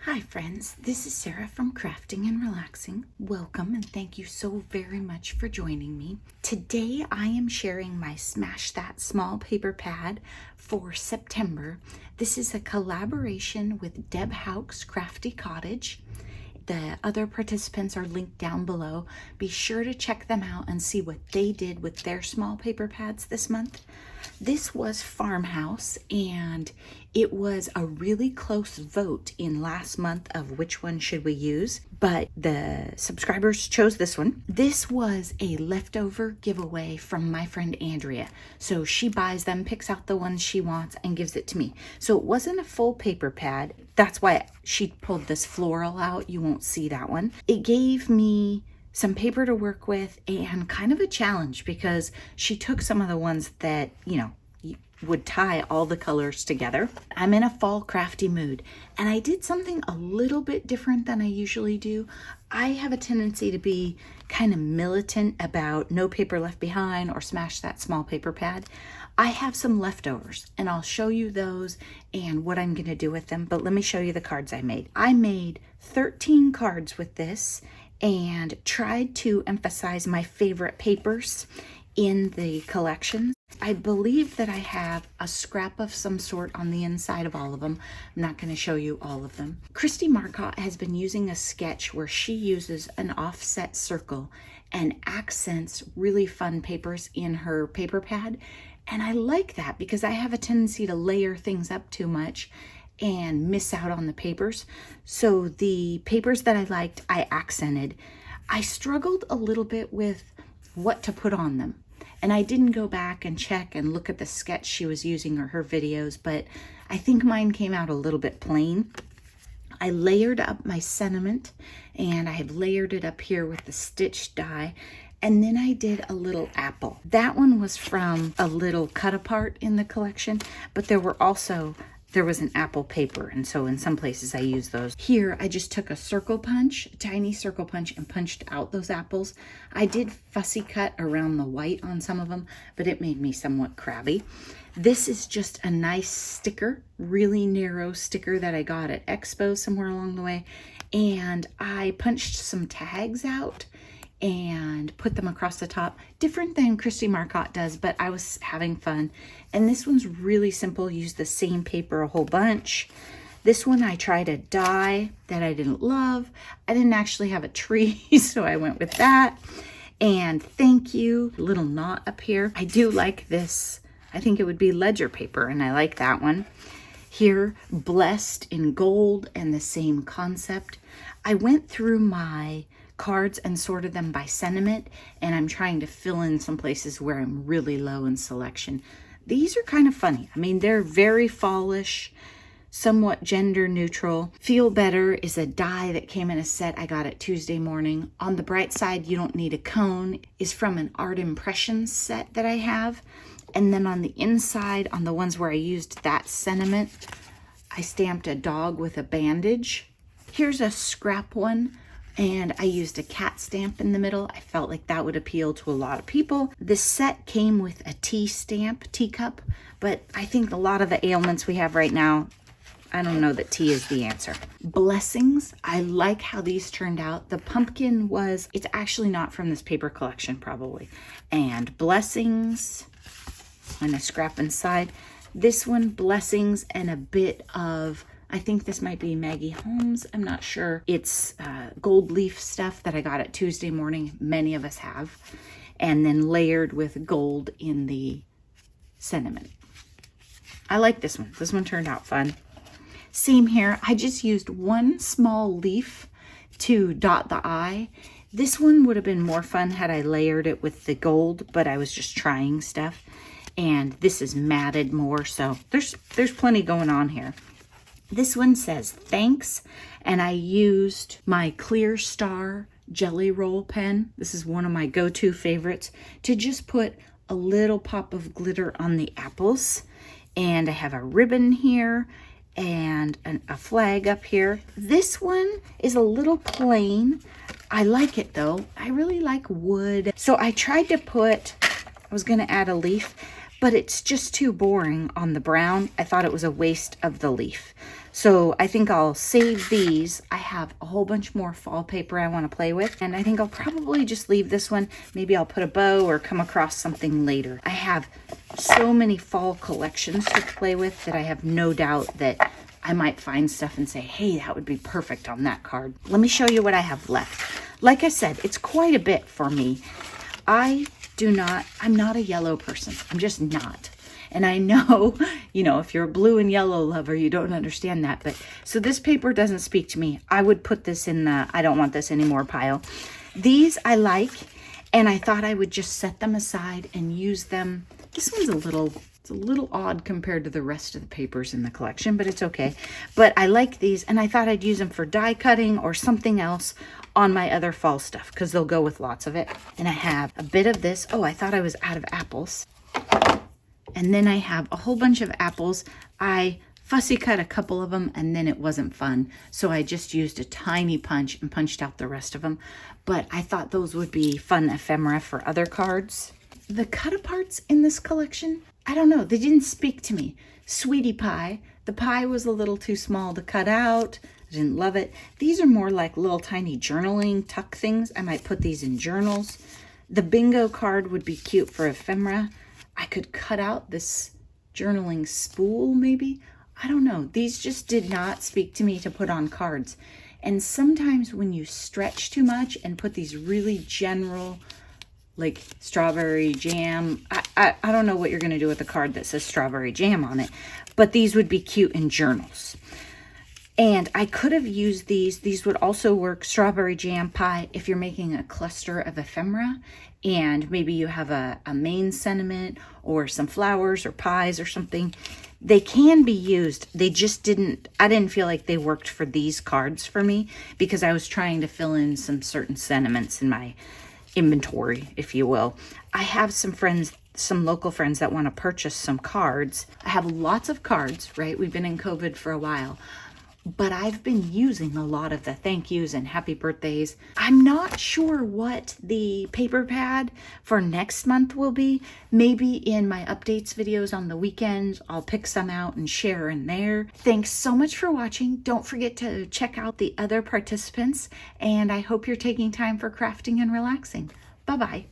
Hi friends, this is Sarah from Crafting and Relaxing. Welcome and thank you so very much for joining me. Today I am sharing my Smash That Small paper pad for September. This is a collaboration with Deb Houck's Crafty Cottage. The other participants are linked down below. Be sure to check them out and see what they did with their small paper pads this month. This was Farmhouse, and it was a really close vote in last month of which one should we use, but the subscribers chose this one. This was a leftover giveaway from my friend Andrea. So she buys them, picks out the ones she wants, and gives it to me. So it wasn't a full paper pad. That's why she pulled this floral out. You won't see that one. It gave me some paper to work with and kind of a challenge because she took some of the ones that, would tie all the colors together. I'm in a fall crafty mood and I did something a little bit different than I usually do. I have a tendency to be kind of militant about no paper left behind or smash that small paper pad. I have some leftovers and I'll show you those and what I'm gonna do with them, but let me show you the cards I made. I made 13 cards with this and tried to emphasize my favorite papers in the collection. I believe that I have a scrap of some sort on the inside of all of them. I'm not going to show you all of them. Christy Marcotte has been using a sketch where she uses an offset circle and accents really fun papers in her paper pad. And I like that because I have a tendency to layer things up too much and miss out on the papers. So the papers that I liked, I accented. I struggled a little bit with what to put on them. And I didn't go back and check and look at the sketch she was using or her videos, but I think mine came out a little bit plain. I layered up my sentiment and I have layered it up here with the stitch die. And then I did a little apple. That one was from a little cut apart in the collection, but there was an apple paper, and so in some places I use those. Here, I just took a circle punch, a tiny circle punch, and punched out those apples. I did fussy cut around the white on some of them, but it made me somewhat crabby. This is just a nice sticker, really narrow sticker that I got at Expo somewhere along the way, and I punched some tags out and put them across the top. Different than Christy Marcotte does, but I was having fun. And this one's really simple. Use the same paper a whole bunch. This one I tried a die that I didn't love. I didn't actually have a tree, so I went with that. And thank you, little knot up here. I do like this. I think it would be ledger paper, and I like that one. Here, blessed in gold and the same concept. I went through my cards and sorted them by sentiment, and I'm trying to fill in some places where I'm really low in selection. These are kind of funny. I mean, they're very fallish, somewhat gender neutral. Feel Better is a die that came in a set I got at Tuesday morning. On the bright side, you don't need a cone is from an art impressions set that I have. And then on the inside, on the ones where I used that sentiment, I stamped a dog with a bandage. Here's a scrap one. And I used a cat stamp in the middle. I felt like that would appeal to a lot of people. This set came with a tea stamp, teacup, but I think a lot of the ailments we have right now, I don't know that tea is the answer. Blessings, I like how these turned out. The pumpkin it's actually not from this paper collection probably. And Blessings, and a scrap inside. This one, Blessings, and a bit of, I think this might be Maggie Holmes. I'm not sure. It's gold leaf stuff that I got at Tuesday morning. Many of us have. And then layered with gold in the sentiment. I like this one. This one turned out fun. Same here. I just used one small leaf to dot the eye. This one would have been more fun had I layered it with the gold, but I was just trying stuff. And this is matted more, so there's plenty going on here. This one says thanks, and I used my Clear Star Jelly Roll pen. This is one of my go-to favorites to just put a little pop of glitter on the apples. And I have a ribbon here and a flag up here. This one is a little plain. I like it though. I really like wood. So I tried to I was gonna add a leaf, but it's just too boring on the brown. I thought it was a waste of the leaf. So I think I'll save these. I have a whole bunch more fall paper I want to play with, and I think I'll probably just leave this one. Maybe I'll put a bow or come across something later. I have so many fall collections to play with that I have no doubt that I might find stuff and say, hey, that would be perfect on that card. Let me show you what I have left. Like I said, it's quite a bit for me. I'm not a yellow person. I'm just not. And I know, if you're a blue and yellow lover, you don't understand that. But so this paper doesn't speak to me. I would put this in the I don't want this anymore pile. These I like, and I thought I would just set them aside and use them. This one's it's a little odd compared to the rest of the papers in the collection, but it's okay. But I like these, and I thought I'd use them for die cutting or something else on my other fall stuff, because they'll go with lots of it. And I have a bit of this. Oh, I thought I was out of apples. And then I have a whole bunch of apples. I fussy cut a couple of them, and then it wasn't fun. So I just used a tiny punch and punched out the rest of them. But I thought those would be fun ephemera for other cards. The cut-aparts in this collection, I don't know. They didn't speak to me. Sweetie pie. The pie was a little too small to cut out. I didn't love it. These are more like little tiny journaling tuck things. I might put these in journals. The bingo card would be cute for ephemera. I could cut out this journaling spool, maybe. I don't know. These just did not speak to me to put on cards. And sometimes when you stretch too much and put these really general, like strawberry jam, I don't know what you're going to do with a card that says strawberry jam on it, but these would be cute in journals. And I could have used these. These would also work, strawberry jam pie, if you're making a cluster of ephemera and maybe you have a main sentiment or some flowers or pies or something. They can be used. They just I didn't feel like they worked for these cards for me, because I was trying to fill in some certain sentiments in my inventory, if you will. I have some local friends that want to purchase some cards. I have lots of cards, right? We've been in COVID for a while. But I've been using a lot of the thank yous and happy birthdays. I'm not sure what the paper pad for next month will be. Maybe in my updates videos on the weekends, I'll pick some out and share in there. Thanks so much for watching. Don't forget to check out the other participants, and I hope you're taking time for crafting and relaxing. Bye-bye.